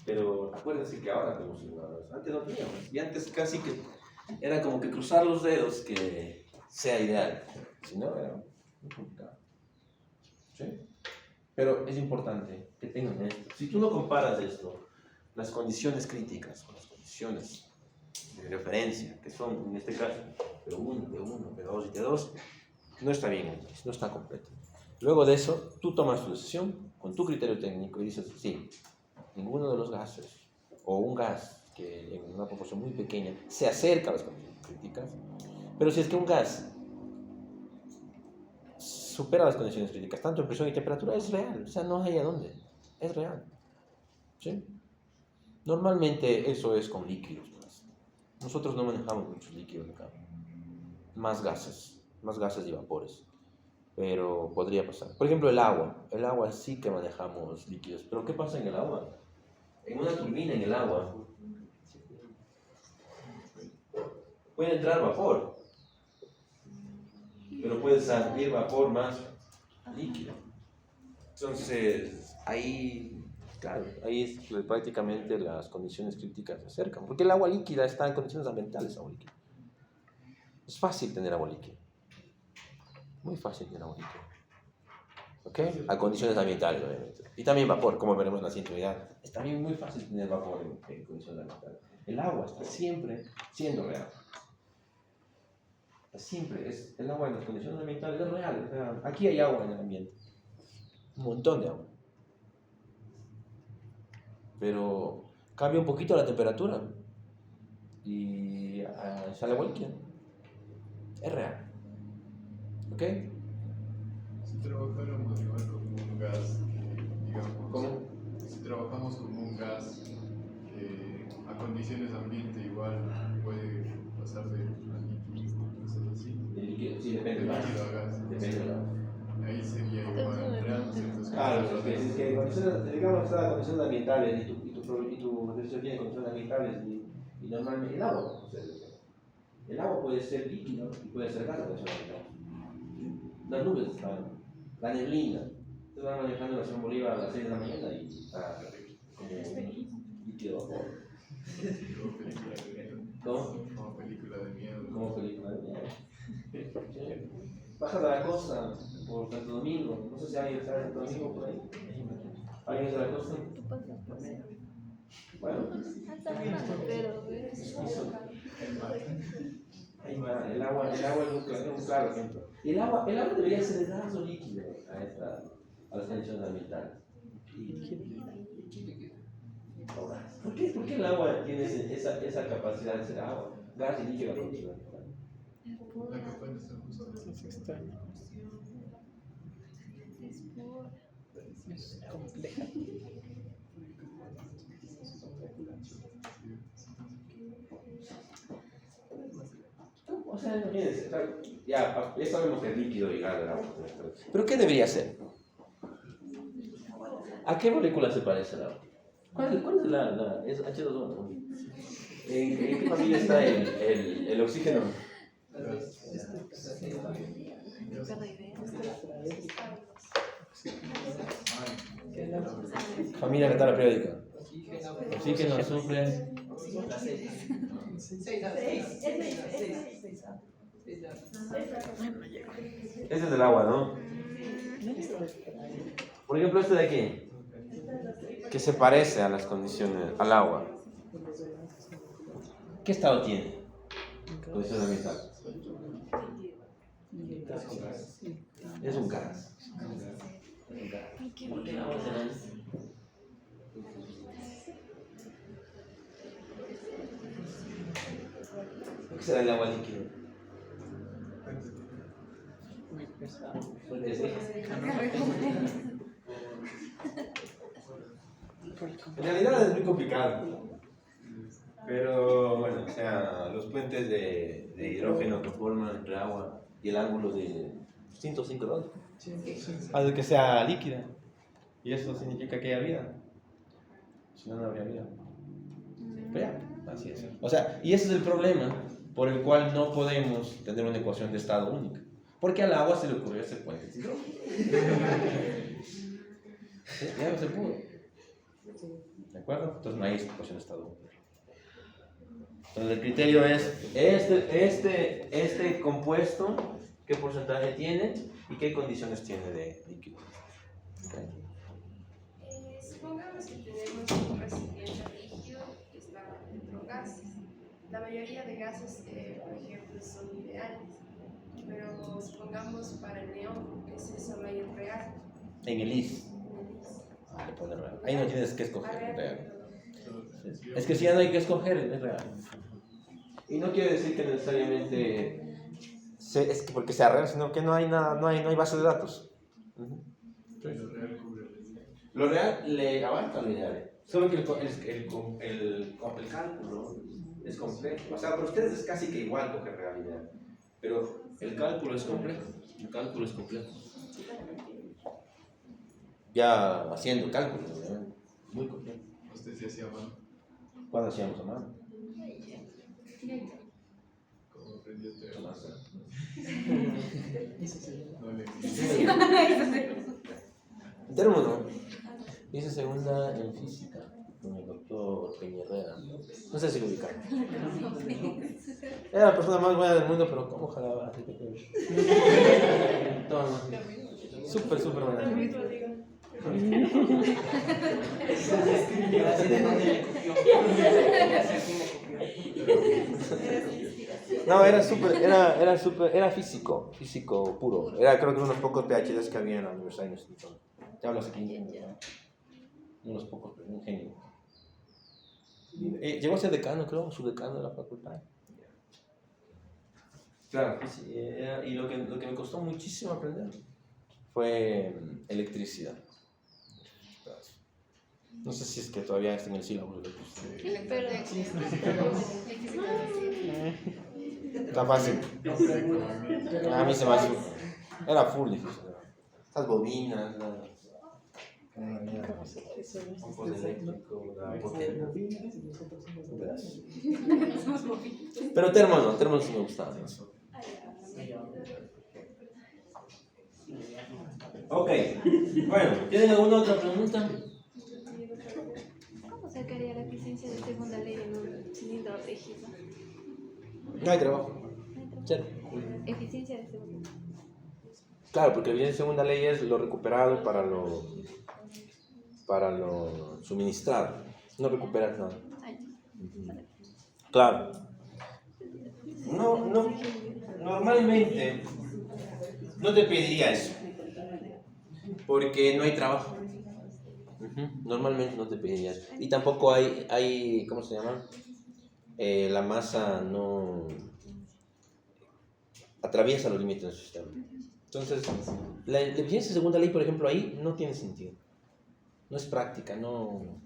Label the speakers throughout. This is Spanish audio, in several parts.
Speaker 1: Pero acuérdense que ahora tenemos inodoro. Antes no teníamos. Y antes casi que era como que cruzar los dedos que sea ideal. Si no, era muy complicado. ¿Sí? Pero es importante que tengan esto. Si tú no comparas esto, las condiciones críticas con las condiciones de referencia, que son en este caso P1, P1, P2 y T2, no está bien, no está completo. Luego de eso, tú tomas tu decisión con tu criterio técnico y dices, sí, ninguno de los gases, o un gas que en una proporción muy pequeña se acerca a las condiciones críticas, pero si es que un gas supera las condiciones críticas, tanto en presión y temperatura, es real, o sea, no hay a dónde, es real. ¿Sí? Normalmente eso es con líquidos. Nosotros no manejamos muchos líquidos acá, más gases y vapores, pero podría pasar. Por ejemplo, el agua sí que manejamos líquidos, pero ¿qué pasa en el agua? En una turbina en el agua puede entrar vapor, pero puede salir vapor más líquido. Entonces, ahí, claro, ahí es prácticamente las condiciones críticas se acercan, porque el agua líquida está en condiciones ambientales, agua líquida. Es fácil tener agua líquida, muy fácil tener agua líquida. ¿Ok? A condiciones ambientales, obviamente. Y también vapor, como veremos en la siguiente unidad. Es también muy fácil tener vapor en condiciones ambientales. El agua está siempre siendo real. Siempre es el agua en las condiciones ambientales es real. O sea, aquí hay agua en el ambiente. Un montón de agua. Pero cambia un poquito la temperatura y sale agua líquida. Es real. ¿Ok?
Speaker 2: Si trabajáramos igual como un gas, digamos,
Speaker 1: ¿Cómo?
Speaker 2: si trabajamos como un gas que a condiciones ambiente igual puede pasar de a líquido, cosas así.
Speaker 1: El líquido, sí, depende
Speaker 2: De
Speaker 1: del gas.
Speaker 2: líquido a gas.
Speaker 1: Depende del gas.
Speaker 2: Ahí sería igual, creando ciertas
Speaker 1: Claro,
Speaker 2: condiciones.
Speaker 1: es que condiciones, digamos que está en condiciones ambientales y tu decisión tiene condiciones ambientales y normalmente el agua, o sea, el agua puede ser líquido y puede ser gas en condiciones ambientales. Las nubes están, la neblina, ustedes van manejando en la Simón Bolívar a las 6 de la mañana y está como un líquido vapor.
Speaker 2: Como película de miedo.
Speaker 1: Como película de miedo. Sí. Bajas a la costa por Santo Domingo, no sé si alguien está en Santo Domingo por ahí. ¿Alguien es de la costa? Bueno, el agua es un claro ejemplo. El agua debería ser gas o líquido a las condiciones ambientales. ¿Por qué el agua tiene esa capacidad de ser agua? Gas y líquido a condiciones ambientales.
Speaker 2: La capa no está justo.
Speaker 3: Es extraño. Es compleja.
Speaker 1: O sea, imagínense, ya sabemos que es líquido y gas del agua. ¿Pero qué debería ser? ¿A qué molécula se parece el agua? ¿Cuál es la es H2O, ¿no? ¿En qué familia está el oxígeno? Familia de tabla periódica. Oxígeno, azufre. Ese es el agua, ¿no? Por ejemplo, este de aquí, que se parece a las condiciones, al agua. ¿Qué estado tiene? Condiciones ambientales. Es un gas. ¿Por qué el agua será así? ¿Por qué será el agua líquido?
Speaker 3: Muy pesado.
Speaker 1: Porque es líquido. En realidad es muy complicado. Pero bueno, o sea, los puentes de hidrógeno que forman entre agua y el ángulo de 105 grados hace que sea líquida. Y eso significa que haya vida. Si no, no habría vida. Pero ya, así es. O sea, y ese es el problema por el cual no podemos tener una ecuación de estado única. Porque al agua se le ocurrió ese puente de hidrógeno. ¿Sí? Ya no se pudo. ¿De acuerdo? Entonces no hay ecuación de estado 1. Entonces el criterio es este compuesto, qué porcentaje tiene y qué condiciones tiene de líquido. ¿Okay?
Speaker 4: Supongamos que tenemos un recipiente rígido que está dentro de gases. La mayoría de gases, por ejemplo, son ideales, pero supongamos para el neón, ese solo hay en real.
Speaker 1: En el IS.
Speaker 4: En el IS.
Speaker 1: Le pone real. Ahí no tienes que escoger,
Speaker 4: A ver,
Speaker 1: real.
Speaker 2: Pero-
Speaker 1: Es que si ya no hay que escoger, es real. Y no quiere decir que necesariamente es que porque sea real, sino que no hay nada, no hay base de datos.
Speaker 2: Pero real cubre el ideal.
Speaker 1: Lo real le abarca lo ideal. Solo que el cálculo es complejo. O sea, para ustedes es casi que igual coger realidad. Pero el cálculo es complejo. El cálculo es complejo. Ya haciendo cálculos, obviamente. Muy complejo.
Speaker 2: Usted se hacía mano,
Speaker 1: ¿Cuándo hacíamos a mano?
Speaker 2: como aprendió a
Speaker 1: Tomás.
Speaker 2: No le
Speaker 1: Termo no. Hice segunda en física con el doctor Peña Herrera. No sé si lo ubicaron. Era la persona más buena del mundo, pero ¿cómo jalaba? Toma. Súper, súper buena. No, era súper, era físico puro. Era creo que uno de los pocos PhDs que había en la Universidad de Newton. Te hablo hace 15 años, ¿no? Uno de los pocos, pero un genio. Llegó a ser decano, creo, subdecano de la facultad. Claro, sí, y lo que me costó muchísimo aprender fue electricidad. No sé si es que todavía está en el sílabo de electricidad.
Speaker 4: Pero
Speaker 1: Está fácil. A mí se me hace. Era full difícil. Estas bobinas, compost eléctrico, la potente. Pero termo sí me gustaba. Ok, bueno, ¿tienen alguna otra pregunta?
Speaker 5: ¿Cómo sacaría la eficiencia de segunda ley en un cilindro rígido?
Speaker 1: No hay trabajo. Cero.
Speaker 5: Eficiencia de segunda.
Speaker 1: Claro, porque la segunda ley es lo recuperado para lo suministrado. No recuperas nada. Claro. No, normalmente no te pediría eso. Porque no hay trabajo. Normalmente no te pediría eso. Y tampoco hay ¿cómo se llama? La masa no atraviesa los límites del sistema. Entonces, la eficiencia de segunda ley, por ejemplo, ahí no tiene sentido. No es práctica, no.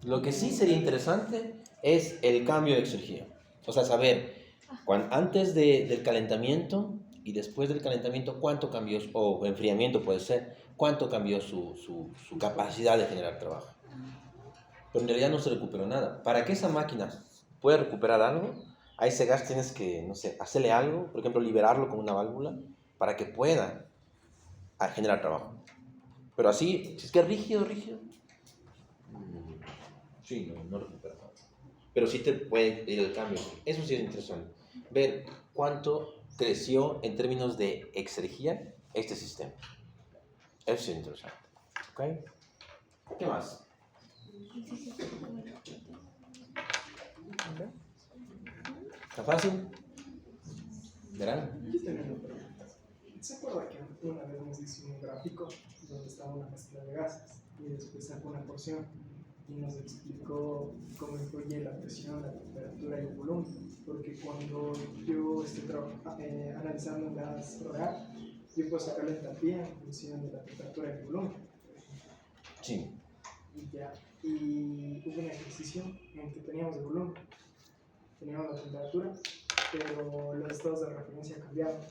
Speaker 1: Lo que sí sería interesante es el cambio de exergía. O sea, saber antes del calentamiento y después del calentamiento cuánto cambió, o enfriamiento puede ser, cuánto cambió su capacidad de generar trabajo. Pero en realidad no se recuperó nada. Para que esa máquina pueda recuperar algo, a ese gas tienes que, no sé, hacerle algo, por ejemplo, liberarlo con una válvula, para que pueda generar trabajo. Pero así, si es que es rígido, sí, no recupera nada. Pero sí te puede ir el cambio. Eso sí es interesante. Ver cuánto creció en términos de exergía este sistema. Eso sí es interesante. ¿Ok? ¿Qué más? ¿Está fácil? ¿Verán?
Speaker 6: ¿Se acuerda que una vez nos hizo un gráfico donde estaba una mezcla de gases y después sacó una porción y nos explicó cómo influye la presión, la temperatura y el volumen? Porque cuando yo estoy analizando un gas real, yo puedo sacar la entalpía en función de la temperatura y el volumen.
Speaker 1: Sí.
Speaker 6: Y hubo un ejercicio en que teníamos el volumen, teníamos la temperatura, pero los estados de referencia cambiaban.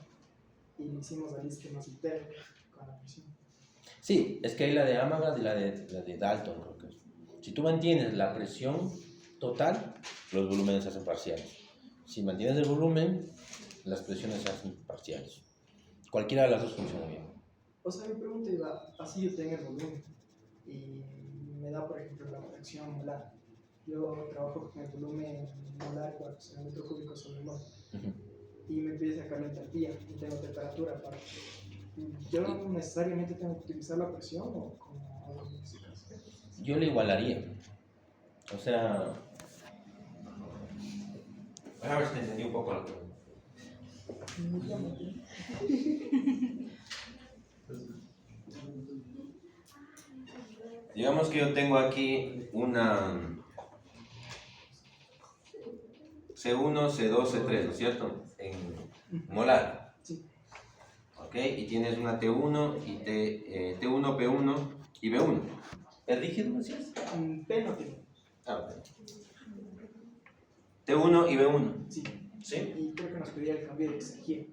Speaker 6: Y hicimos la lista más entera con la presión.
Speaker 1: Sí, es que hay la de Amagat y la de Dalton, creo que es. Si tú mantienes la presión total, los volúmenes se hacen parciales. Si mantienes el volumen, las presiones se hacen parciales. Cualquiera de las dos funciona bien.
Speaker 6: O sea, mi pregunta iba, así yo tengo el volumen y me me da, por ejemplo, la fracción molar. Yo trabajo con el volumen molar por metro cúbico sobre mol. Y me pide sacar la entalpía y tengo temperatura aparte. ¿Yo no necesariamente tengo que utilizar la presión o cómo hago en ese caso?
Speaker 1: Yo le igualaría. O sea, a ver si te entendí un poco la pregunta. Digamos que yo tengo aquí una C1, C2, C3, ¿no es cierto? En molar.
Speaker 6: Sí.
Speaker 1: ¿Ok? Y tienes una T1 y T1, P1 y B1. ¿Es rígido, me decías?
Speaker 6: P no tengo.
Speaker 1: Ah, ok. T1 y B1.
Speaker 6: Sí.
Speaker 1: ¿Sí?
Speaker 6: Y creo que nos pedía el cambio de exergía.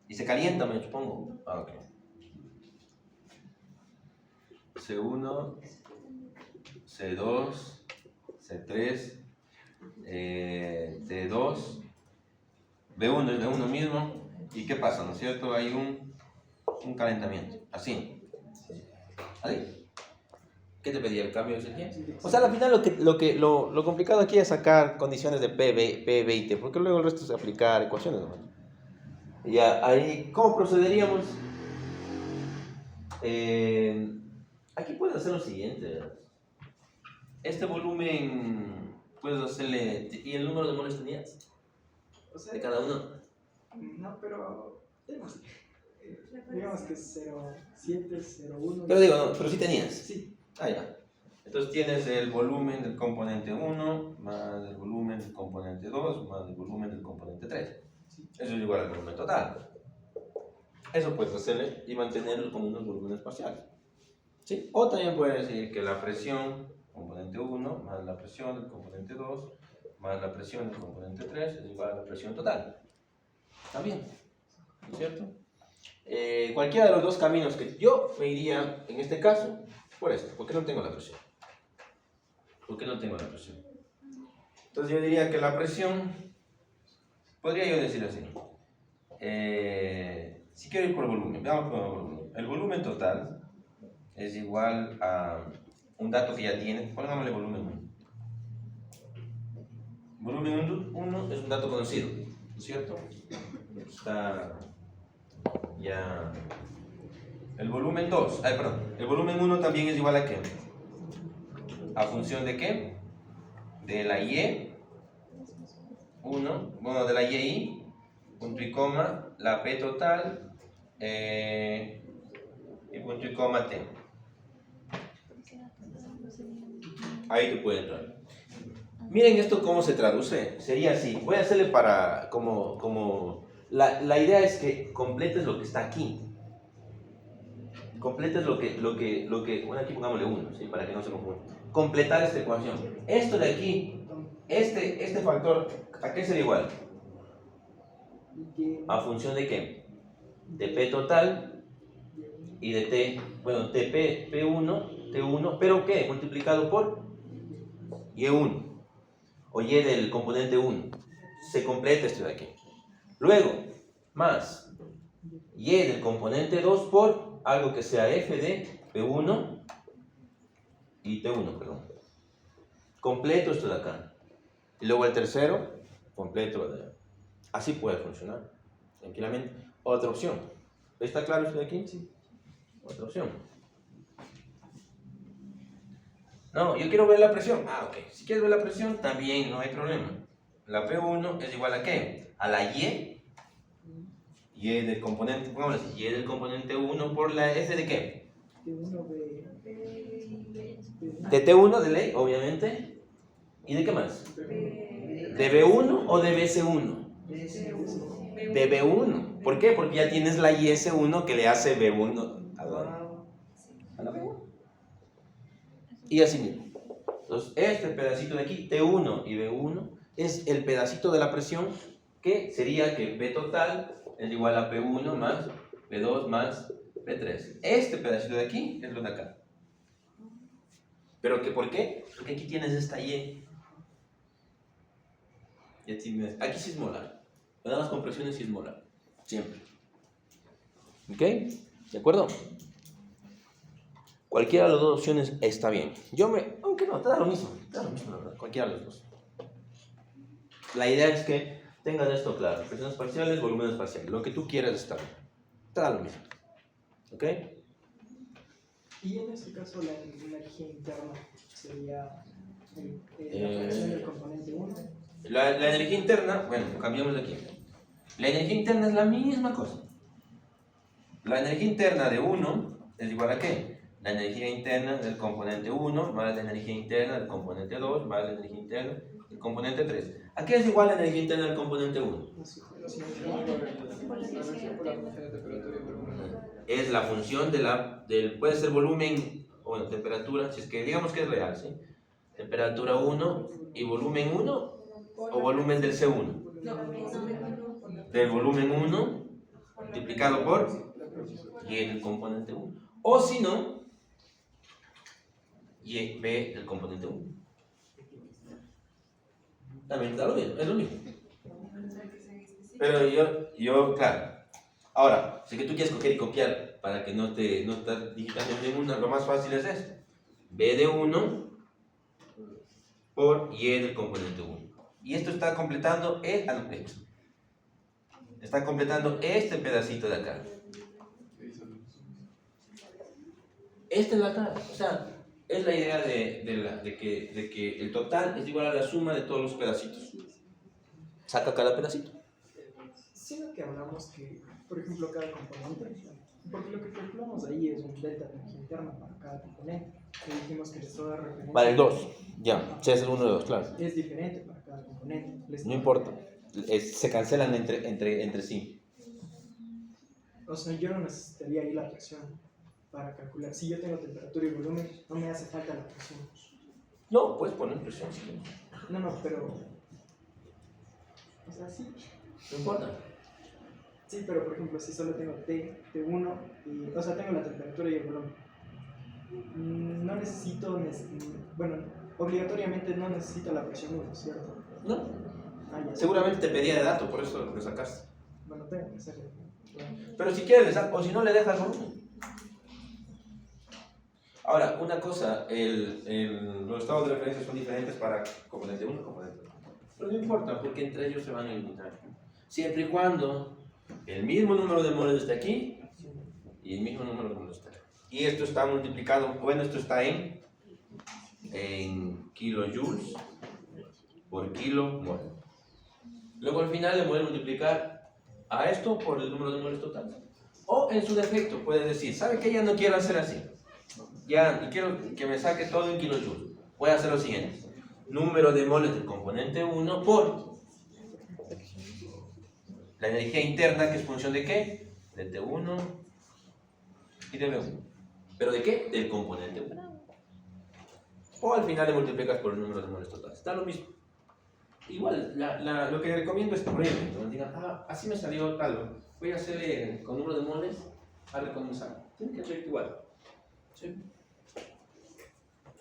Speaker 1: Y se calienta, me supongo. Ah, ok. C1, C2, C3, T2, B1 es B1 mismo. ¿Y qué pasa, no es cierto? Hay un calentamiento. Así. ¿Ahí? ¿Qué te pedía el cambio de energía? O sea, al final lo complicado aquí es sacar condiciones de P y T, porque luego el resto es aplicar ecuaciones, ¿no? Ya, ahí, ¿cómo procederíamos? Aquí puedes hacer lo siguiente. Este volumen, puedes hacerle... ¿Y el número de moles tenías?
Speaker 6: O sea,
Speaker 1: De cada uno.
Speaker 6: no, pero tenemos. Digamos que es 0,7, 0,1.
Speaker 1: Pero digo, no, pero sí tenías.
Speaker 6: Sí.
Speaker 1: Ah, ya. Entonces tienes el volumen del componente 1 más el volumen del componente 2 más el volumen del componente 3. Eso es igual al volumen total. Eso puedes hacerle y mantenerlo como unos volúmenes parciales. ¿Sí? O también puedes decir que la presión componente 1 más la presión del componente 2 más la presión del componente 3 es igual a la presión total. También, ¿no es cierto? Cualquiera de los dos caminos que yo me iría en este caso por esto, porque no tengo la presión. ¿Por qué no tengo la presión? Entonces yo diría que la presión, podría yo decir así, si quiero ir por volumen, veamos por volumen. El volumen total es igual a un dato que ya tiene, pongámosle volumen 1. Volumen 1 es un dato conocido, ¿no es cierto? Está ya... El volumen 2, el volumen 1 también es igual a ¿qué? ¿A función de qué? De la Y, 1, bueno, de la Y, punto y coma, la P total, y punto y coma T. Ahí te puede entrar. Miren esto cómo se traduce. Sería así. Voy a hacerle para la idea es que completes lo que está aquí. Completes lo que bueno, aquí pongámosle 1, ¿sí? Para que no se confunda. Completar esta ecuación. Esto de aquí, este factor, ¿a qué sería igual? ¿A función de qué? De P total y de T, bueno, TP, P1, T1, ¿pero qué? Multiplicado por Y1, o Y del componente 1. Se completa esto de aquí. Luego, más Y del componente 2 por algo que sea F de P1 y T1, perdón. Completo esto de acá. Y luego el tercero, completo de... Así puede funcionar, tranquilamente. Otra opción. ¿Está claro esto de aquí? Sí. Otra opción. No, yo quiero ver la presión. Ah, ok. Si quieres ver la presión, también no hay problema. La P1 es igual a ¿qué? A la Y del componente, pongamos así, Y del componente 1 por la F de ¿qué? De T1 de ley, obviamente. ¿Y de qué más? ¿De B1 o de BC1? De B1. ¿Por qué? Porque ya tienes la IS1 que le hace B1 a la B1. Y así mismo. Entonces, este pedacito de aquí, T1 y B1, es el pedacito de la presión que sería que P total es igual a P1 más P2 más P3. Este pedacito de aquí es lo de acá. ¿Pero que por qué? Porque aquí tienes esta Y. Aquí sí es molar. Nada más con presiones sí es molar. Siempre. ¿Ok? ¿De acuerdo? Cualquiera de las dos opciones está bien. Aunque no, te da lo mismo, la verdad, cualquiera de las dos. La idea es que tengas esto claro, presiones parciales, volúmenes parciales, lo que tú quieras está bien. Te da lo mismo. ¿Ok?
Speaker 6: Y en este caso la energía interna sería la fracción del componente 1.
Speaker 1: La energía interna, bueno, cambiamos de aquí. La energía interna es la misma cosa. La energía interna de 1 es igual a ¿qué? La energía interna del componente 1 más la energía interna del componente 2 más la energía interna del componente 3. ¿A qué es igual la energía interna del componente 1? Es la función puede ser volumen, o bueno, temperatura, si es que digamos que es real, ¿sí? Temperatura 1 y volumen 1, o volumen del C1. Del volumen 1 multiplicado por y del componente 1. O si no, y B del componente 1. También da lo mismo, es lo mismo. Pero yo, claro. Ahora, si que tú quieres coger y copiar para que no estás digitando ninguna, lo más fácil es esto. B de 1 por Y del componente 1. Y esto está completando está completando este pedacito de acá. Esta es la cara. O sea, es la idea de que el total es igual a la suma de todos los pedacitos. Saca cada pedacito.
Speaker 6: Sino que hablamos que, por ejemplo, cada componente, porque lo que calculamos ahí es un delta de energía interna para cada componente. Que dijimos que el estado de referencia.
Speaker 1: Para el 2, ya, si es el 1 de 2, claro.
Speaker 6: Es diferente para cada componente.
Speaker 1: No importa, se cancelan entre sí.
Speaker 6: O sea, yo no necesitaría ahí la presión para calcular. Si yo tengo temperatura y volumen, no me hace falta la presión.
Speaker 1: No, puedes poner presión si quieres.
Speaker 6: No, pero. O sea, sí.
Speaker 1: No importa.
Speaker 6: Sí, pero por ejemplo, si solo tengo T1, o sea, tengo la temperatura y el volumen. No necesito, bueno, obligatoriamente no necesito la presión 1, ¿cierto?
Speaker 1: No.
Speaker 6: Ya
Speaker 1: Seguramente te pedía de dato, por eso lo sacaste.
Speaker 6: Bueno, tengo que hacerlo.
Speaker 1: Pero si quieres, o si no, le dejas volumen. Ahora, una cosa, los estados de referencia son diferentes para componente 1 y componente 2. Pero no importa, porque entre ellos se van a eliminar. Siempre y cuando el mismo número de moles esté aquí y el mismo número de moles esté acá. Y esto está multiplicado, bueno, esto está en kilojoules por kilomol. Luego al final le pueden multiplicar a esto por el número de moles total. O en su defecto puedes decir, ¿sabe qué? Ya no quiero hacer así. Ya, y quiero que me saque todo en kilojoules. Voy a hacer lo siguiente. Número de moles del componente 1 por la energía interna, que es función de ¿qué? De T1 y de B1. ¿Pero de qué? Del componente 1. O al final le multiplicas por el número de moles totales. Está lo mismo. Igual, lo que recomiendo es prueben. No digan, así me salió tal. Voy a hacerle con número de moles, a ver cómo sale. Tiene que hacer igual. ¿Sí?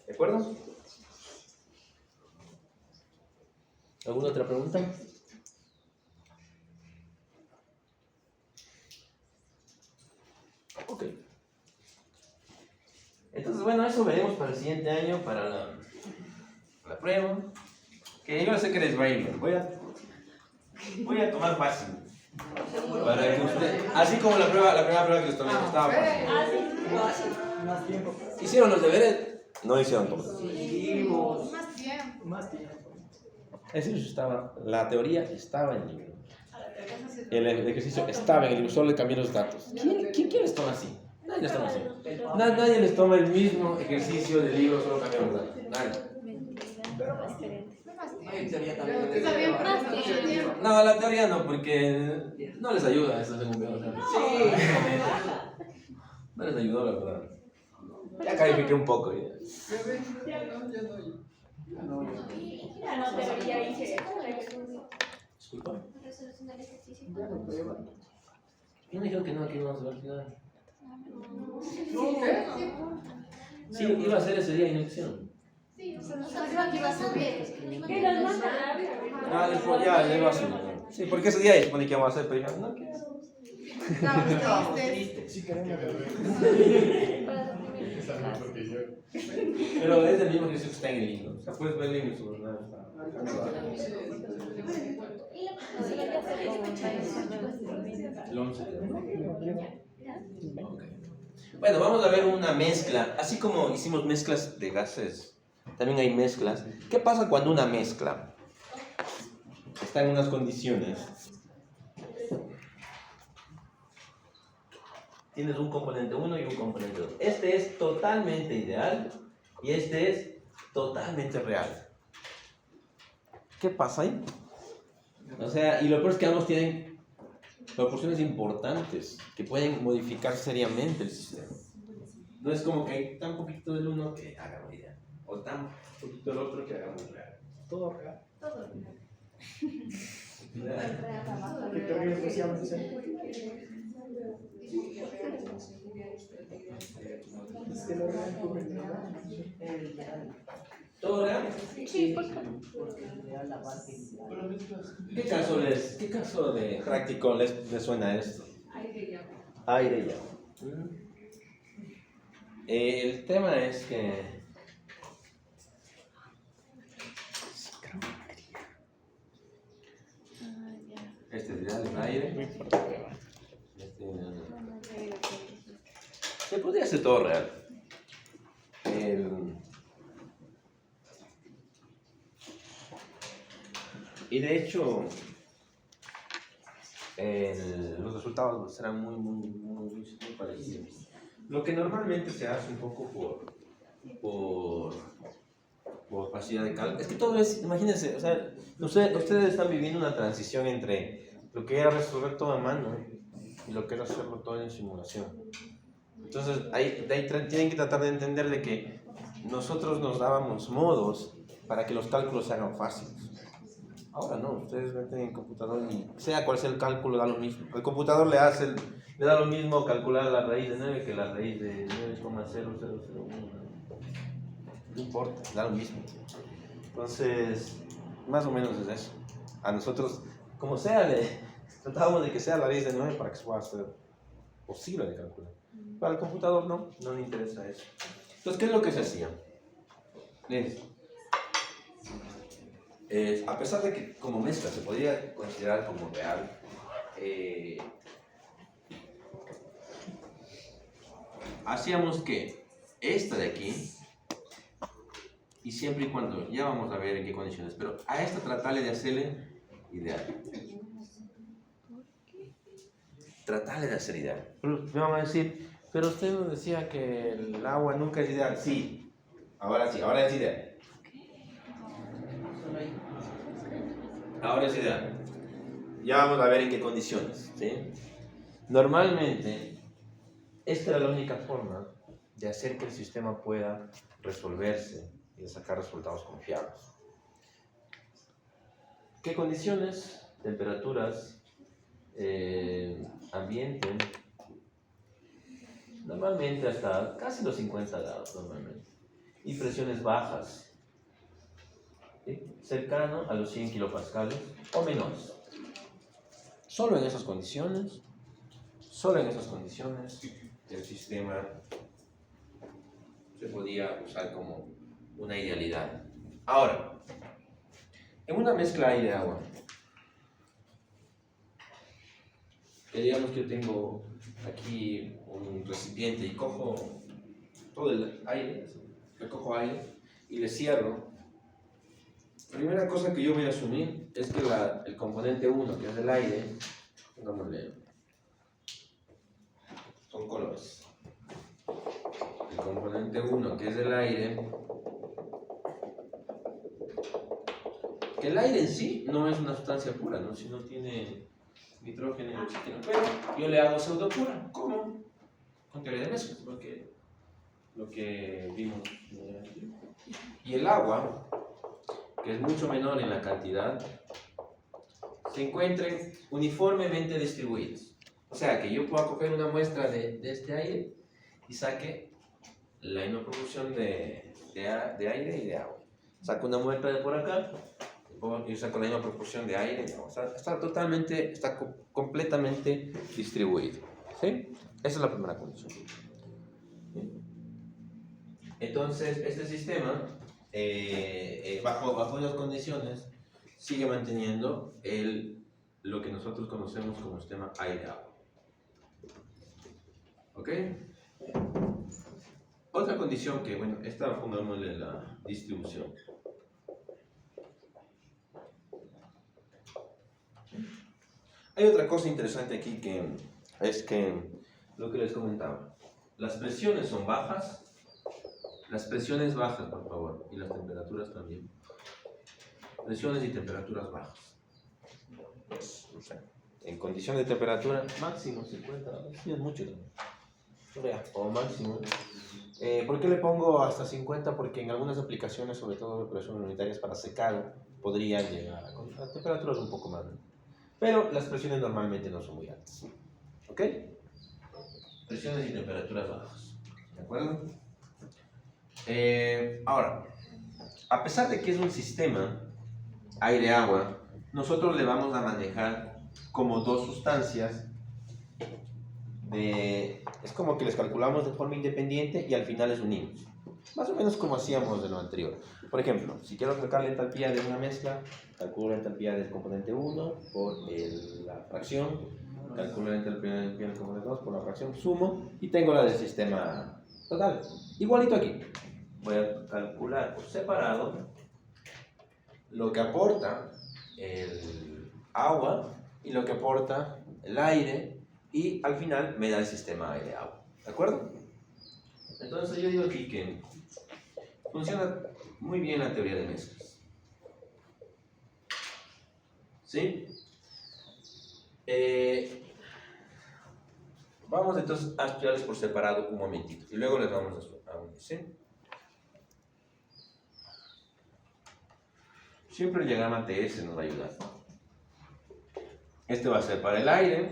Speaker 1: ¿De acuerdo? ¿Alguna otra pregunta? Ok. Entonces, bueno, eso veremos para el siguiente año, para la prueba. Que yo sé que les va a ir bien. Voy a tomar fácil. Para que usted, así como la primera prueba que les tomé estaba fácil.
Speaker 6: Más tiempo.
Speaker 1: ¿Hicieron los deberes? No hicieron todos.
Speaker 6: Más tiempo.
Speaker 1: La teoría estaba en el libro. El ejercicio estaba en el libro, solo le cambié los datos. ¿Quién les toma así? Nadie les toma así. Nadie les toma el mismo ejercicio del libro, solo cambió los datos. Nadie. No, la teoría no, porque no les ayuda eso, según veo. No les ayudó, la verdad. Ya califiqué un poco. Disculpa. ¿No me dijeron que no vamos a ver al final? Sí, iba a ser ese día y no hicieron. Después ya le iba a subir. Sí, porque ese día se supone que íbamos a hacer, pero dijeron, no quiero.
Speaker 6: Sí, queremos.
Speaker 2: Es la misma que yo.
Speaker 1: Pero es el mismo ejercicio que está en el libro. O sea, puedes verlo en el subordinado. El 11. Ok. Bueno, vamos a ver una mezcla. Así como hicimos mezclas de gases, también hay mezclas. ¿Qué pasa cuando una mezcla está en unas condiciones? Tienes un componente 1 y un componente 2. Este es totalmente ideal y este es totalmente real. ¿Qué pasa ahí? O sea, y lo peor es que ambos tienen proporciones importantes que pueden modificar seriamente el sistema. No es como que hay tan poquito del uno que haga muy ideal, o tan poquito del otro que haga muy real.
Speaker 6: Todo real.
Speaker 4: Todo.
Speaker 6: ¿Qué teoría especial dice? Es que lo real cubre el real.
Speaker 1: ¿Todo real?
Speaker 5: Sí, porque
Speaker 1: ¿Qué caso de práctico les suena esto? Aire y agua. El tema es que este es ideal en aire. Este se podría hacer todo real. Y de hecho, los resultados serán muy parecidos. Lo que normalmente se hace un poco por facilidad de cálculo. Es que todo es, imagínense, o sea, ustedes están viviendo una transición entre lo que era resolver todo a mano y lo que era hacerlo todo en simulación. Entonces, de ahí tienen que tratar de entender de que nosotros nos dábamos modos para que los cálculos se hagan fáciles. Ahora no, ustedes meten en el computador y sea cual sea el cálculo, da lo mismo. El computador le da lo mismo calcular la raíz de 9 que la raíz de 9,0001. No importa, da lo mismo. Entonces, más o menos es eso. A nosotros, como sea, tratábamos de que sea la raíz de 9 para que se pueda hacer posible de calcular. Para el computador no le interesa eso. Entonces, ¿qué es lo que se hacía? A pesar de que como mezcla se podría considerar como real, hacíamos que esta de aquí, y siempre y cuando, ya vamos a ver en qué condiciones, pero a esta tratarle de hacerle ideal. Tratarle de hacer ideal. Me van a decir, pero usted nos decía que el agua nunca es ideal. Sí, ahora es ideal. Ahora es ideal. Ya vamos a ver en qué condiciones, ¿sí? Normalmente, esta era la única forma de hacer que el sistema pueda resolverse y de sacar resultados confiables. ¿Qué condiciones? Temperaturas, ambiente, normalmente hasta casi los 50 grados normalmente, y presiones bajas, ¿sí? Cercano a los 100 kilopascales o menores. Solo en esas condiciones el sistema se podía usar como una idealidad. Ahora, en una mezcla aire-agua, que digamos que yo tengo aquí un recipiente y cojo todo el aire, recojo aire y le cierro. La primera cosa que yo voy a asumir es que el componente 1, que es el aire, pongámosle, son colores. El componente 1, que es el aire, que el aire en sí no es una sustancia pura, ¿no? Si no tiene nitrógeno y oxígeno, pero yo le hago pseudo pura. ¿Cómo? Con teoría de mezclas, porque lo que vimos. Y el agua, que es mucho menor en la cantidad, se encuentran uniformemente distribuidos. O sea que yo puedo coger una muestra de este aire y saque la misma proporción de aire y de agua. Saco una muestra de por acá y saco la misma proporción de aire y agua. O sea, está completamente distribuido. ¿Sí? Esa es la primera condición. ¿Sí? Entonces, este sistema, bajo las condiciones, sigue manteniendo lo que nosotros conocemos como sistema aire-agua. ¿Ok? Otra condición que, bueno, esta pongámosle la distribución. Hay otra cosa interesante aquí que es que lo que les comentaba, las presiones son bajas, las presiones bajas, por favor, y las temperaturas también. Presiones y temperaturas bajas. O sea, en condiciones de temperatura máximo 50, sí es mucho también. O máximo. ¿Por qué le pongo hasta 50? Porque en algunas aplicaciones, sobre todo de presiones unitarias para secado, podría llegar a temperaturas un poco más altas. Pero las presiones normalmente no son muy altas. ¿Ok? Presiones y temperaturas bajas. ¿De acuerdo? Ahora, a pesar de que es un sistema aire-agua, nosotros le vamos a manejar como dos sustancias. Es como que les calculamos de forma independiente y al final les unimos. Más o menos como hacíamos de lo anterior. Por ejemplo, si quiero calcular la entalpía de una mezcla, calculo la entalpía del componente 1 por la fracción, calculo la entalpía del componente 2 por la fracción, sumo y tengo la del sistema total. Igualito aquí. Voy a calcular por separado lo que aporta el agua y lo que aporta el aire, y al final me da el sistema aire-agua. ¿De acuerdo? Entonces yo digo aquí que funciona muy bien la teoría de mezclas. ¿Sí? Vamos entonces a estudiarles por separado un momentito y luego les vamos a unir. ¿Sí? Siempre el diagrama TS nos va a ayudar. Este va a ser para el aire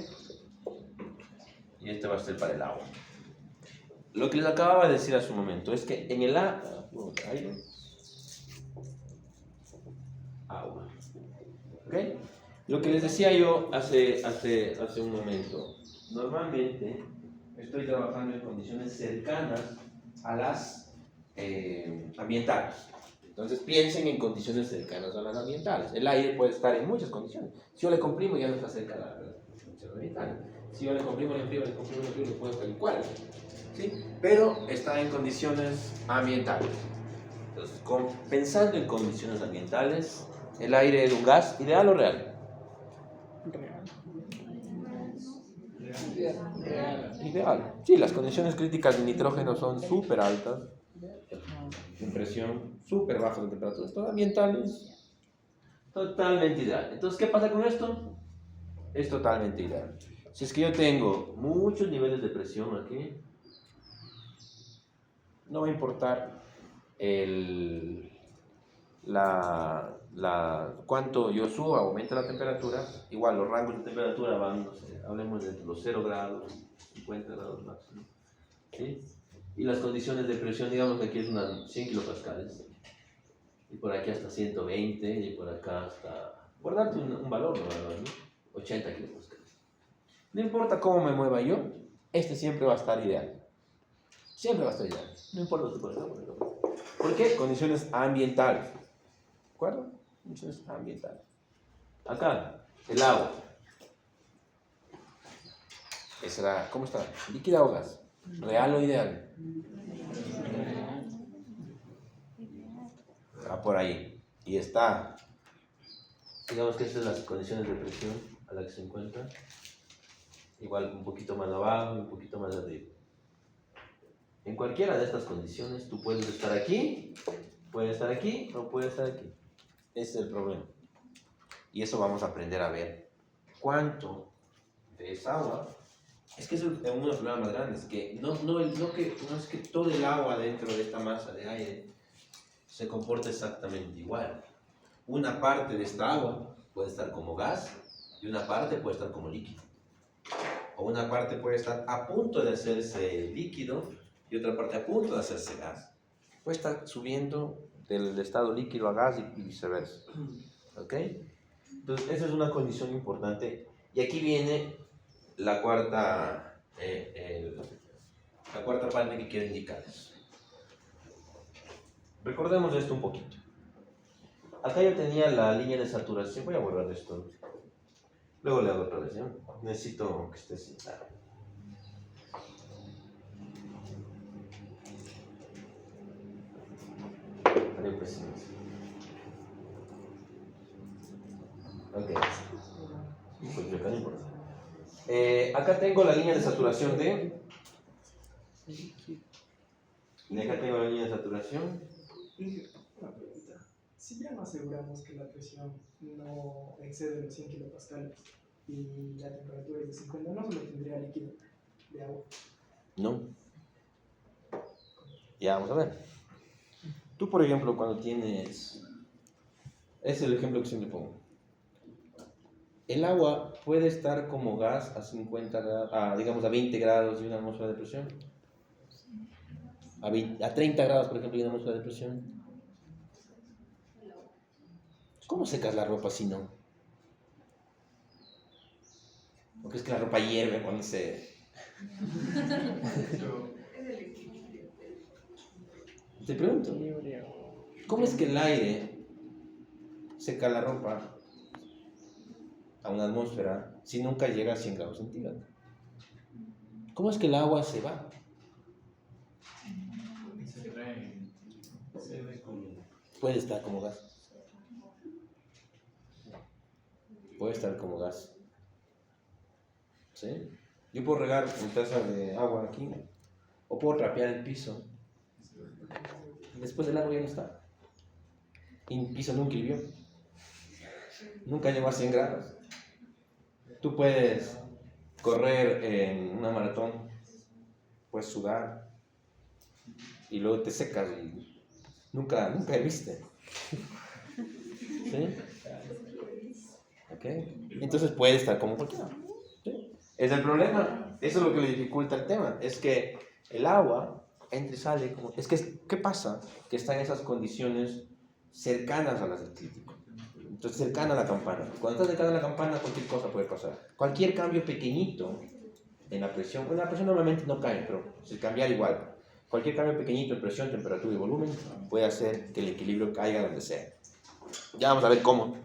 Speaker 1: y este va a ser para el agua. Lo que les acababa de decir hace un momento es que en el aire, agua. ¿Ok? Lo que les decía yo hace un momento, normalmente estoy trabajando en condiciones cercanas a las ambientales. Entonces piensen en condiciones cercanas a las ambientales. El aire puede estar en muchas condiciones. Si yo le comprimo, ya no está cerca de las condiciones ambientales. Si yo le comprimo, le enfrío, lo puedo estar igual. ¿Sí? Pero está en condiciones ambientales. Entonces, pensando en condiciones ambientales, ¿el aire es un gas ideal o real? Ideal. Sí, las condiciones críticas de nitrógeno son súper altas, en presión, súper bajas de temperaturas, todas ambientales, totalmente ideal. Entonces, ¿qué pasa con esto? Es totalmente ideal. Si es que yo tengo muchos niveles de presión aquí, no va a importar cuánto yo suba, aumente la temperatura. Igual los rangos de temperatura van, no sé, hablemos de los 0 grados, 50 grados máximo, ¿sí? Y las condiciones de presión, digamos que aquí es unas 100 kilopascales, y por aquí hasta 120, y por acá hasta, por darte un valor, ¿no? 80 kilopascales. No importa cómo me mueva yo, este siempre va a estar ideal. Siempre va a estar ideal. No importa tu cosa. ¿Por qué? Condiciones ambientales. ¿De acuerdo? Condiciones ambientales. Acá, el agua. ¿Cómo está? ¿Líquida o gas? ¿Real o ideal? Está por ahí. Y está. Digamos que estas son las condiciones de presión a las que se encuentra. Igual un poquito más abajo y un poquito más arriba. En cualquiera de estas condiciones tú puedes estar aquí o puedes estar aquí. Ese es el problema. Y eso vamos a aprender a ver. ¿Cuánto de esa agua? Es que es uno de los problemas más grandes, que no es que todo el agua dentro de esta masa de aire se comporta exactamente igual. Una parte de esta agua puede estar como gas y una parte puede estar como líquido. O una parte puede estar a punto de hacerse líquido y otra parte a punto de hacerse gas. Puede estar subiendo del estado líquido a gas y viceversa. ¿Ok? Entonces, esa es una condición importante. Y aquí viene la cuarta parte que quiero indicarles. Recordemos esto un poquito. Acá yo tenía la línea de saturación. Voy a borrar esto. Luego le hago otra vez, ¿no? Necesito que esté así. Ok. Pues yo acá no importa. Acá tengo la línea de saturación de... Y acá tengo la línea de saturación.
Speaker 6: Una pregunta. Si ya no aseguramos que la presión no excede los 100 kilopascales y la temperatura es de 50, no solo tendría líquido de agua.
Speaker 1: No. Ya, vamos a ver. Tú, por ejemplo, cuando tienes... Es el ejemplo que siempre pongo. El agua puede estar como gas a 50 grados, digamos a 20 grados de una atmósfera de presión. A 30 grados, por ejemplo, de una atmósfera de presión. ¿Cómo secas la ropa si no? Porque es que la ropa hierve cuando se... Te pregunto, ¿cómo es que el aire seca la ropa a una atmósfera si nunca llega a 100 grados centígrados? ¿Cómo es que el agua se va? Puede estar como gas. Puede estar como gas. ¿Sí? Yo puedo regar mi taza de agua aquí o puedo trapear el piso. Después del agua ya no está. Y el piso nunca hirvió. Nunca llegó a 100 grados. Tú puedes correr en una maratón, puedes sudar y luego te secas y nunca herviste. ¿Sí? ¿Ok? Entonces puede estar como cualquiera. ¿Sí? Es el problema. Eso es lo que le dificulta el tema. Es que el agua entra y sale como... Es que, ¿qué pasa? Que está en esas condiciones cercanas a las del crítico. Entonces, cercana a la campana. Cuando estás cercana a la campana, cualquier cosa puede pasar. Cualquier cambio pequeñito en la presión, bueno, la presión normalmente no cae, pero si cambiar igual. Cualquier cambio pequeñito en presión, temperatura y volumen puede hacer que el equilibrio caiga donde sea. Ya vamos a ver cómo.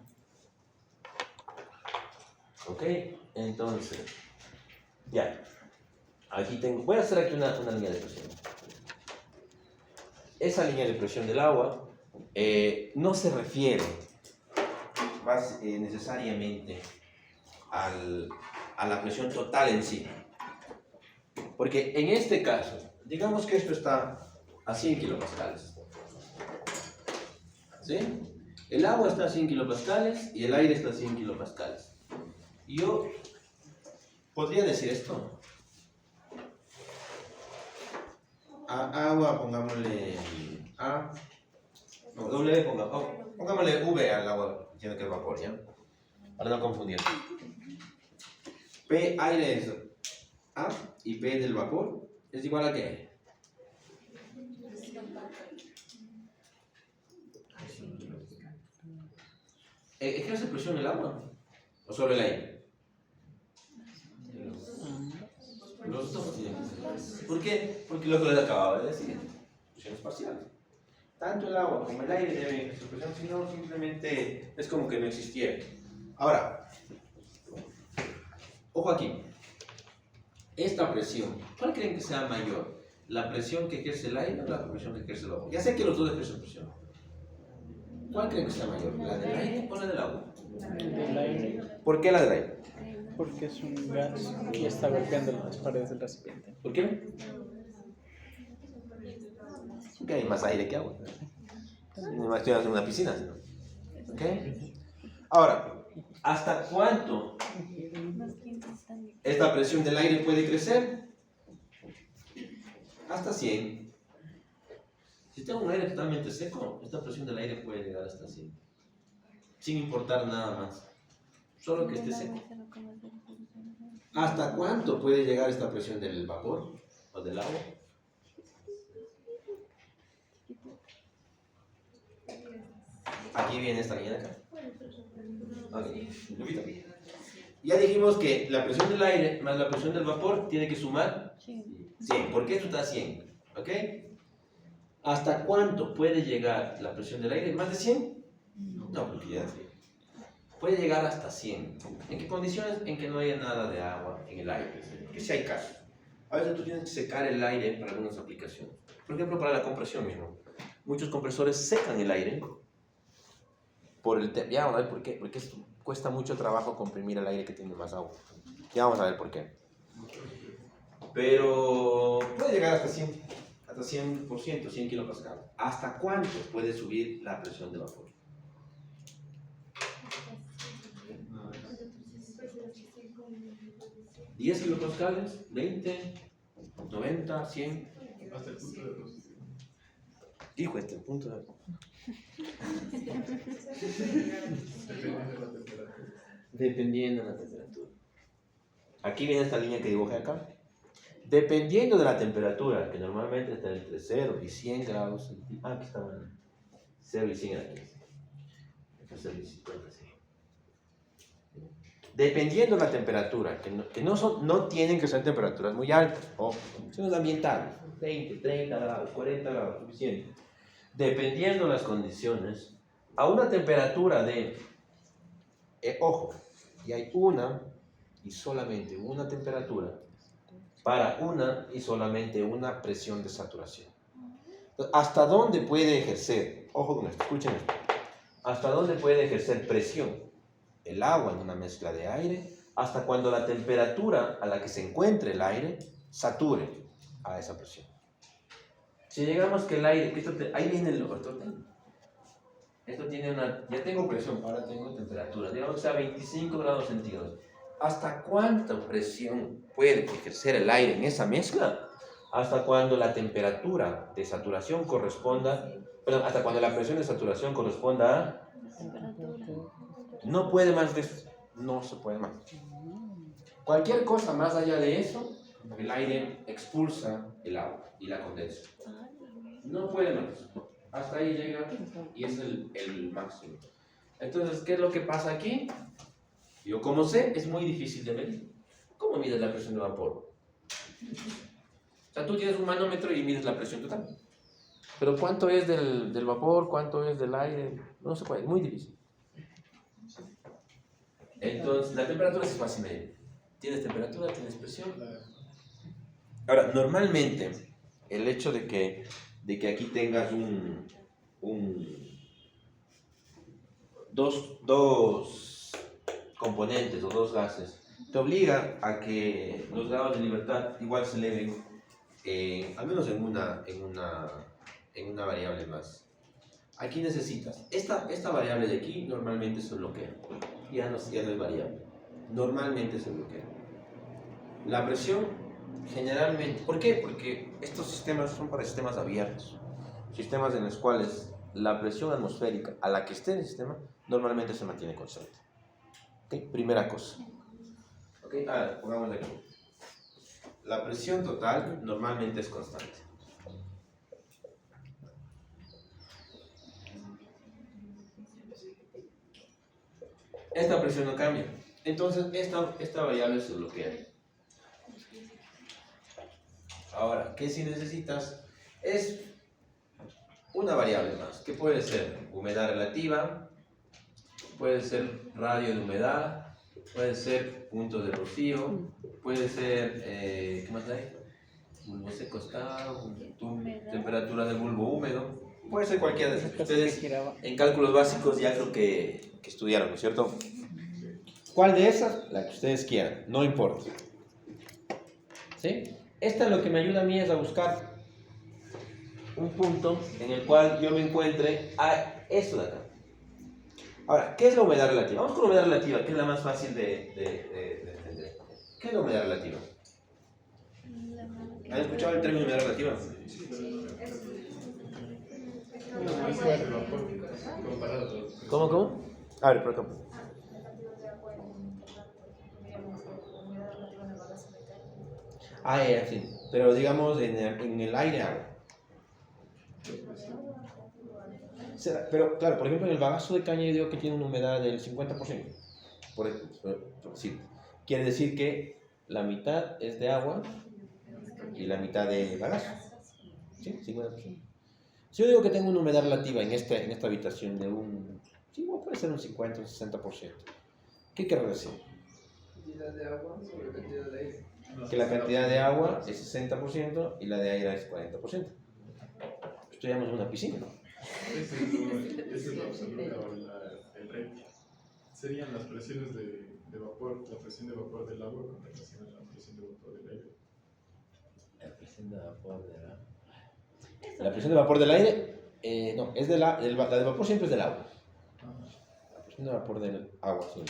Speaker 1: Ok, entonces, ya. Aquí tengo, voy a hacer aquí una línea de presión. Esa línea de presión del agua no se refiere necesariamente a la presión total en sí. Porque en este caso, digamos que esto está a 100 kilopascales. ¿Sí? El agua está a 100 kilopascales y el aire está a 100 kilopascales. Y yo podría decir esto. A agua pongámosle A, no, W pongámosle V al agua, tiene que es vapor, ¿ya? Para no confundir. P aire es A y P del vapor es igual a ¿qué? ¿Ejerce presión el agua o sobre el aire? Los dos tienen que ser. ¿Por qué? Porque lo que les acababa de decir, presiones parciales. Tanto el agua como el aire deben ejercer presión, si no, simplemente es como que no existiera. Ahora, ojo aquí. Esta presión, ¿cuál creen que sea mayor? ¿La presión que ejerce el aire o la presión que ejerce el agua? Ya sé que los dos ejercen presión. ¿Cuál creen que sea mayor? ¿La del aire o la del agua?
Speaker 3: Del aire,
Speaker 1: ¿Por qué la del aire?
Speaker 3: porque es un gas y está golpeando las paredes del recipiente.
Speaker 1: ¿Por qué? Porque hay más aire que agua. No estoy haciendo una piscina, ¿no? ¿Ok? Ahora, ¿hasta cuánto esta presión del aire puede crecer? Hasta 100. Si tengo un aire totalmente seco, esta presión del aire puede llegar hasta 100. Sin importar nada más. Solo que esté seco. ¿Hasta cuánto puede llegar esta presión del vapor o del agua? Aquí viene esta línea de acá. Okay. Ya dijimos que la presión del aire más la presión del vapor tiene que sumar 100. ¿Por qué esto está a 100? ¿Ok? ¿Hasta cuánto puede llegar la presión del aire? ¿Más de 100? No, porque ya sí. Puede llegar hasta 100. ¿En qué condiciones? En que no haya nada de agua en el aire. Que si hay casos. A veces tú tienes que secar el aire para algunas aplicaciones. Por ejemplo, para la compresión mismo. Muchos compresores secan el aire por el tema. Ya vamos a ver por qué. Porque cuesta mucho trabajo comprimir el aire que tiene más agua. Ya vamos a ver por qué. Pero puede llegar hasta 100. Hasta 100%, 100 kilopascales. ¿Hasta cuánto puede subir la presión de vapor? 10 kilopascales, 20, 90, 100.
Speaker 2: Hasta el punto de cocción.
Speaker 1: Dijo este punto de...
Speaker 2: Dependiendo de la temperatura.
Speaker 1: Dependiendo de la temperatura. Aquí viene esta línea que dibujé acá. Dependiendo de la temperatura, que normalmente está entre 0 y 100 grados centígrados. Ah, aquí está bueno. 0 y 100 aquí. Acá 0 y 50, sí. Dependiendo de la temperatura, que no tienen que ser temperaturas muy altas, o son ambientales, 20, 30 grados, 40 grados, suficiente. Dependiendo de las condiciones, a una temperatura de, ojo, y hay una y solamente una temperatura para una y solamente una presión de saturación. ¿Hasta dónde puede ejercer? Ojo con esto, escuchen esto. ¿Hasta dónde puede ejercer presión el agua en una mezcla de aire? Hasta cuando la temperatura a la que se encuentre el aire sature a esa presión. Si llegamos que el aire, ahí viene el otro. Esto tiene una, ya tengo presión, ahora tengo temperatura, digamos que sea 25 grados centígrados. ¿Hasta cuánta presión puede ejercer el aire en esa mezcla? Hasta cuando la temperatura de saturación corresponda, perdón, hasta cuando la presión de saturación corresponda a... No puede más de eso, no se puede más. Cualquier cosa más allá de eso, el aire expulsa el agua y la condensa. No puede más. Hasta ahí llega y es el máximo. Entonces, ¿qué es lo que pasa aquí? Yo como sé, es muy difícil de medir. ¿Cómo mides la presión de vapor? O sea, tú tienes un manómetro y mides la presión total. Pero ¿cuánto es del vapor? ¿Cuánto es del aire? No se puede, es muy difícil. Entonces, la temperatura es fácil medir. Tienes temperatura, tienes presión. Ahora, normalmente, el hecho de que aquí tengas dos componentes o dos gases, te obliga a que los grados de libertad igual se eleven, al menos en una variable más. Aquí necesitas, esta variable de aquí normalmente se bloquea, ya no es variable, normalmente se bloquea. La presión generalmente, ¿por qué? Porque estos sistemas son para sistemas abiertos, sistemas en los cuales la presión atmosférica a la que esté en el sistema normalmente se mantiene constante. ¿Okay? Primera cosa. ¿Okay? Pongámosle aquí. La presión total normalmente es constante. Esta presión no cambia. Entonces, esta variable se bloquea. Ahora, ¿qué si necesitas? Es una variable más, que puede ser humedad relativa, puede ser radio de humedad, puede ser punto de rocío, puede ser, ¿qué más hay? Bulbo seco está, temperatura del bulbo húmedo, puede ser cualquiera de esas. Ustedes en cálculos básicos ya creo que estudiaron, ¿no es cierto? ¿Cuál de esas? La que ustedes quieran, no importa. ¿Sí? Esta lo que me ayuda a mí es a buscar un punto en el cual yo me encuentre a esto de acá. Ahora, ¿qué es la humedad relativa? Vamos con la humedad relativa, que es la más fácil de entender. ¿Qué es la humedad relativa? ¿Han escuchado el término humedad relativa? ¿Cómo? A ver, por acá. Sí. Pero digamos en el aire agua. Pero claro, por ejemplo en el bagazo de caña yo digo que tiene una humedad del 50%. Sí. Quiere decir que la mitad es de agua y la mitad de bagazo. ¿Sí? 50%. Si yo digo que tengo una humedad relativa en esta habitación de un, sí, bueno, puede ser un 50, un 60%, ¿qué quiere decir?
Speaker 6: Cantidad de agua sobre cantidad de aire.
Speaker 1: Que la cantidad de agua es 60% y la de aire es 40%. Esto llamamos una piscina.
Speaker 2: Ese es lo absoluto o el rey. Serían las presiones de vapor, la presión de vapor del agua con relación a la presión de vapor del aire.
Speaker 1: La presión de vapor del agua. La presión de vapor del aire, no, es la de vapor siempre es del agua. La presión de vapor del agua, sí.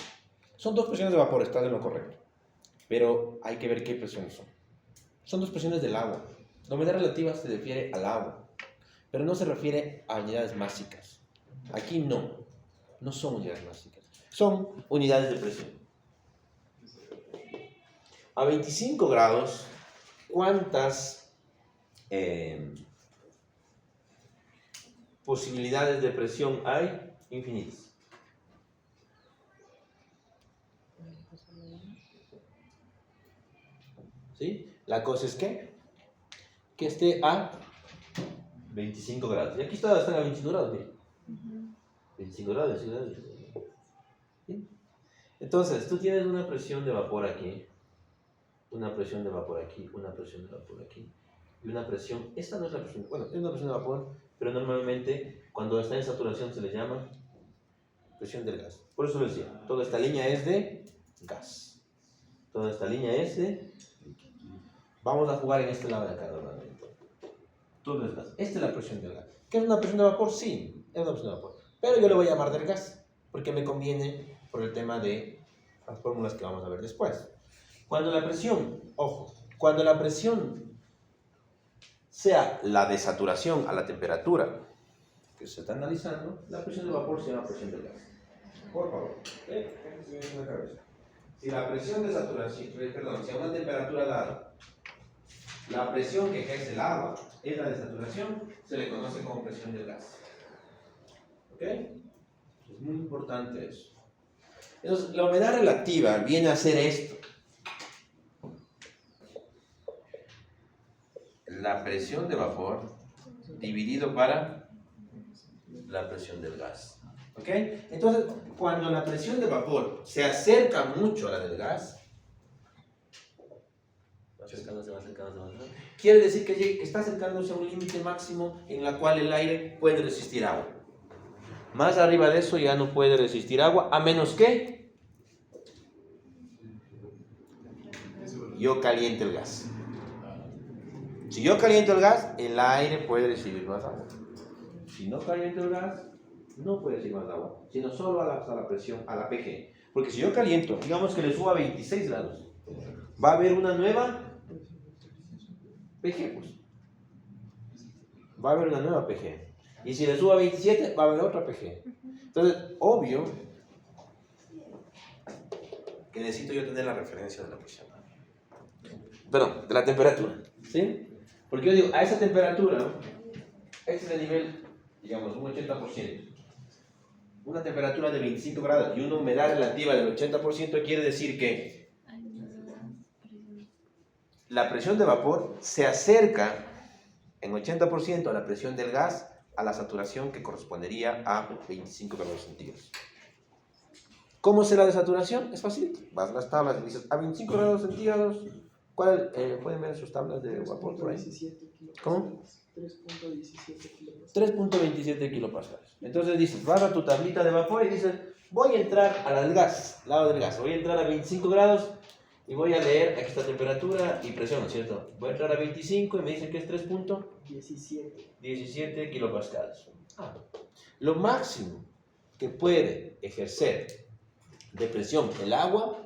Speaker 1: Son dos presiones de vapor, está en lo correcto. Pero hay que ver qué presiones son. Son dos presiones del agua. La humedad relativa se refiere al agua, pero no se refiere a unidades máxicas. Aquí no son unidades máxicas. Son unidades de presión. A 25 grados, ¿cuántas posibilidades de presión hay? Infinitas. ¿Sí? La cosa es que esté a 25 grados. Y aquí están a 25 grados, mira. 25 grados, 25 grados. ¿Sí? Entonces, tú tienes una presión de vapor aquí, una presión de vapor aquí, una presión de vapor aquí, y una presión, esta no es la presión, bueno, es una presión de vapor, pero normalmente cuando está en saturación se le llama presión del gas. Por eso les decía, toda esta línea es de gas. Toda esta línea es de... Vamos a jugar en este lado de acá normalmente. Todo es gas. Esta es la presión del gas. ¿Qué es una presión de vapor? Sí, es una presión de vapor. Pero yo le voy a llamar del gas, porque me conviene por el tema de las fórmulas que vamos a ver después. Cuando la presión, ojo, cuando la presión sea la de saturación a la temperatura que se está analizando, la presión de vapor se llama presión del gas. Por favor, en la cabeza. Si la presión de saturación, perdón, si a una temperatura dada, la presión que ejerce el agua es la de saturación, se le conoce como presión del gas. ¿Ok? Es muy importante eso. Entonces, la humedad relativa viene a ser esto. La presión de vapor dividido para la presión del gas. ¿Ok? Entonces, cuando la presión de vapor se acerca mucho a la del gas, quiere decir que está acercándose a un límite máximo en la cual el aire puede resistir agua. Más arriba de eso ya no puede resistir agua, a menos que yo caliente el gas. Si yo caliento el gas, el aire puede recibir más agua. Si no caliento el gas, no puede recibir más agua, sino solo a la presión, a la PG. Porque si yo caliento, digamos que le subo a 26 grados, va a haber una nueva PG, pues. Va a haber una nueva PG. Y si le subo a 27, va a haber otra PG. Entonces, obvio que necesito yo tener la referencia de la presión. Perdón, de la temperatura. ¿Sí? Porque yo digo, a esa temperatura, este es el nivel, digamos, un 80%. Una temperatura de 25 grados y una humedad relativa del 80% quiere decir que la presión de vapor se acerca en 80% a la presión del gas a la saturación que correspondería a 25 grados centígrados. ¿Cómo será de saturación? Es fácil. Vas a las tablas y dices, a 25 grados centígrados, ¿cuál, pueden ver sus tablas de vapor por ahí? ¿Cómo?
Speaker 6: 3.17 kilopascales.
Speaker 1: 3.27 kilopascales. Entonces dices, vas a tu tablita de vapor y dices, voy a entrar a la del gas, lado del gas, voy a entrar a 25 grados y voy a leer aquí esta temperatura y presión, ¿no es cierto? Voy a entrar a 25 y me dicen que es 3.17 kilopascales. Lo máximo que puede ejercer de presión el agua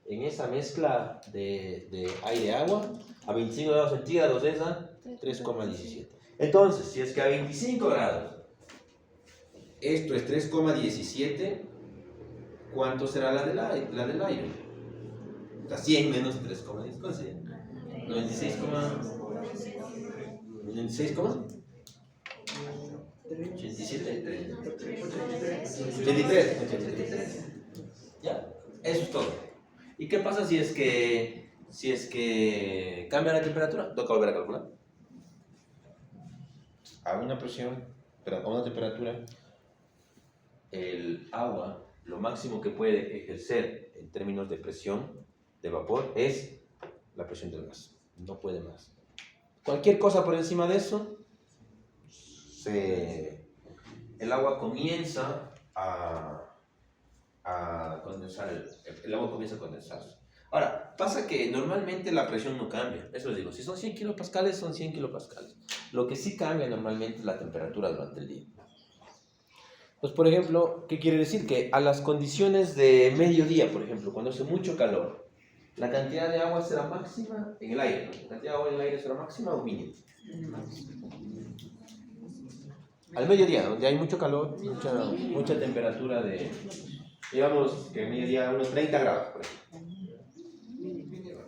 Speaker 1: en esa mezcla de aire-agua a 25 grados centígrados es a 3,17. Entonces, si es que a 25 grados esto es 3,17, ¿cuánto será la del aire? Está 100 menos 3,10. ¿Cuánto sería? 96, 87. 83. ¿Ya? Eso es todo. ¿Y qué pasa si es que cambia la temperatura? Toca volver a calcular. a una presión, pero a una temperatura, el agua, lo máximo que puede ejercer en términos de presión de vapor es la presión del gas. No puede más. Cualquier cosa por encima de eso, el agua comienza a condensar, el agua comienza a condensarse. Ahora, pasa que normalmente la presión no cambia, eso les digo, si son 100 kilopascales, son 100 kilopascales. Lo que sí cambia normalmente es la temperatura durante el día. Pues, por ejemplo, ¿qué quiere decir? Que a las condiciones de mediodía, por ejemplo, cuando hace mucho calor, la cantidad de agua será máxima en el aire, ¿no? La cantidad de agua en el aire será máxima o mínima. Al mediodía, donde hay mucho calor, mucha temperatura de, digamos que en mediodía unos 30 grados, por ejemplo.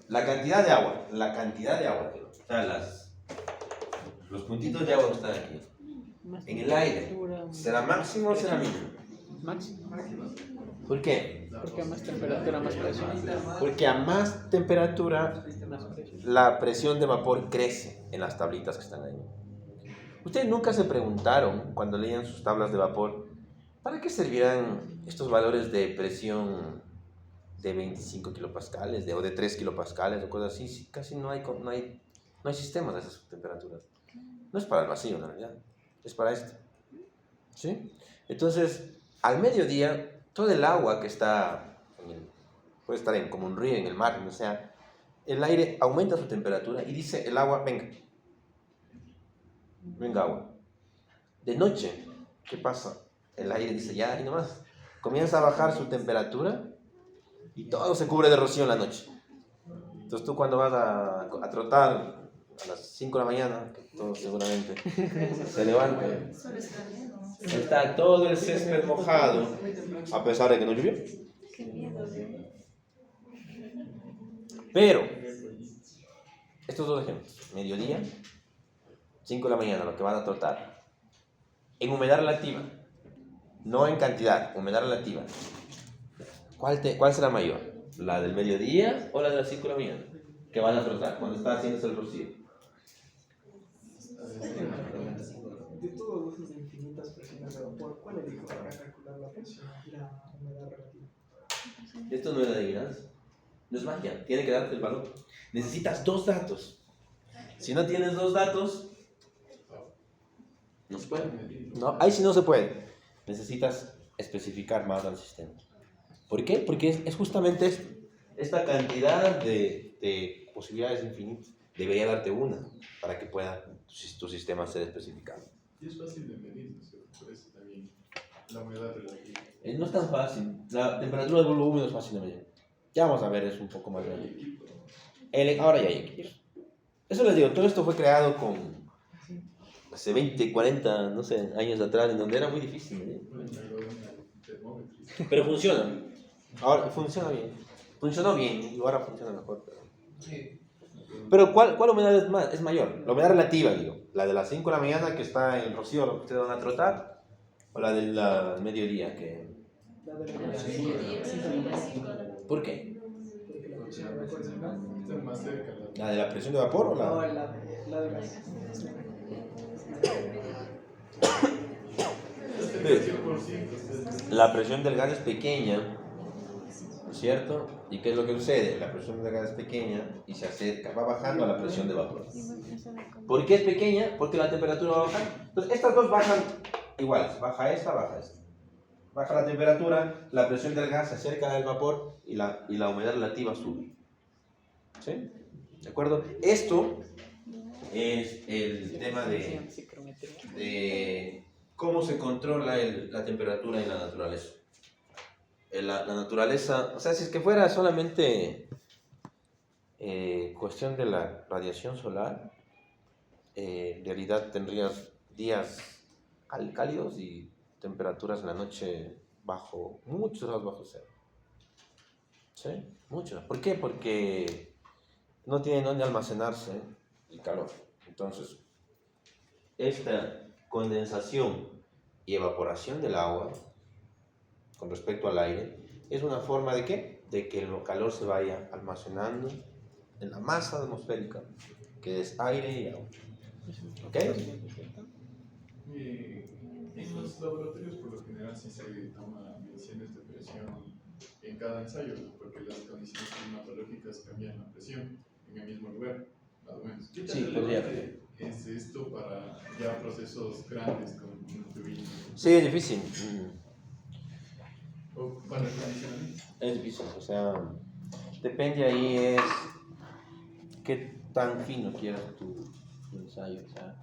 Speaker 1: La cantidad de agua, o sea, los puntitos de agua que están aquí, en el aire, ¿será máximo o será mínimo?
Speaker 3: Máximo.
Speaker 1: ¿Por qué?
Speaker 3: Porque a más temperatura, más presión.
Speaker 1: Porque a más temperatura,
Speaker 3: Más presión.
Speaker 1: la presión de vapor crece en las tablitas que están ahí. ¿Ustedes nunca se preguntaron, cuando leían sus tablas de vapor, para qué servirán estos valores de presión de 25 kilopascales o de 3 kilopascales o cosas así? Sí, casi no hay sistemas de esas temperaturas. No es para el vacío, en realidad, es para esto. ¿Sí? Entonces, al mediodía, todo el agua que está, puede estar como un río, en el mar, o sea, el aire aumenta su temperatura y dice el agua, venga agua. De noche, ¿qué pasa? El aire dice, ya, y nomás, comienza a bajar su temperatura y todo se cubre de rocío en la noche. Entonces tú cuando vas a trotar a las 5 de la mañana, que todos seguramente se levantan, está todo el césped mojado, a pesar de que no llovió.
Speaker 5: Qué miedo,
Speaker 1: Pero, estos dos ejemplos, mediodía, 5 de la mañana, lo que van a trotar, en humedad relativa, no en cantidad, humedad relativa, ¿cuál será mayor? ¿La del mediodía o la de las 5 de la mañana? Que van a trotar cuando está haciéndose el rocío.
Speaker 6: De todos esos infinitas presiones de vapor, ¿cuál elijo para calcular la presión y la humedad relativa?
Speaker 1: Esto no es adivinanza, no es magia, tiene que darte el valor. Necesitas 2 datos. Si no tienes 2 datos, no se puede. No, ahí sí no se puede. Necesitas especificar más al sistema. ¿Por qué? Porque es justamente esto. Esta cantidad de posibilidades infinitas. Debería darte una para que pueda tu sistema ser especificado.
Speaker 2: Y es fácil de medir, ¿no? Por eso también la humedad relativa.
Speaker 1: No es tan fácil. La temperatura del volumen es fácil de medir. Ya vamos a ver, es un poco más grande. Ahora ya hay equipos. Eso les digo, todo esto fue creado hace 20, 40, no sé, años atrás, en donde era muy difícil, ¿eh? Pero funciona. Ahora funciona bien. Funcionó bien y ahora funciona mejor. Pero ¿cuál humedad es mayor? La humedad relativa, digo. La de las 5 de la mañana que está en el rocío, lo que ustedes van a trotar, o la del mediodía que...
Speaker 6: La de la
Speaker 1: ¿Por qué?
Speaker 6: porque la presión de vapor es el gas.
Speaker 2: Está más cerca
Speaker 1: ¿La de la presión de vapor o la...?
Speaker 6: No, la de gas.
Speaker 1: La presión del gas es pequeña, ¿no es cierto? ¿Y qué es lo que sucede? La presión del gas es pequeña y se acerca, va bajando a la presión de vapor. ¿Por qué es pequeña? Porque la temperatura va bajando. Entonces, estas dos bajan iguales, baja esta, baja esta. Baja la temperatura, la presión del gas se acerca al vapor y la humedad relativa sube. ¿Sí? ¿De acuerdo? Esto es el tema de cómo se controla la temperatura en la naturaleza. La naturaleza, o sea, si es que fuera solamente cuestión de la radiación solar, en realidad tendrías días cálidos y temperaturas en la noche muchos grados bajo cero. ¿Sí? Muchos. ¿Por qué? Porque no tienen dónde almacenarse el calor. Entonces, esta condensación y evaporación del agua con respecto al aire es una forma de ¿qué? De que el calor se vaya almacenando en la masa atmosférica, que es aire y agua. ¿Ok?
Speaker 2: En los laboratorios por lo general sí se toma mediciones de presión en cada ensayo, ¿no? Porque las condiciones climatológicas cambian la presión en el mismo lugar, más o menos. ¿Qué tan
Speaker 1: Sí, podría.
Speaker 2: relevante es esto para ya procesos grandes como una turbina?
Speaker 1: Sí, es difícil.
Speaker 2: O para el condicionamiento.
Speaker 1: Es difícil, o sea, depende ahí es qué tan fino quieras tu ensayo, o sea,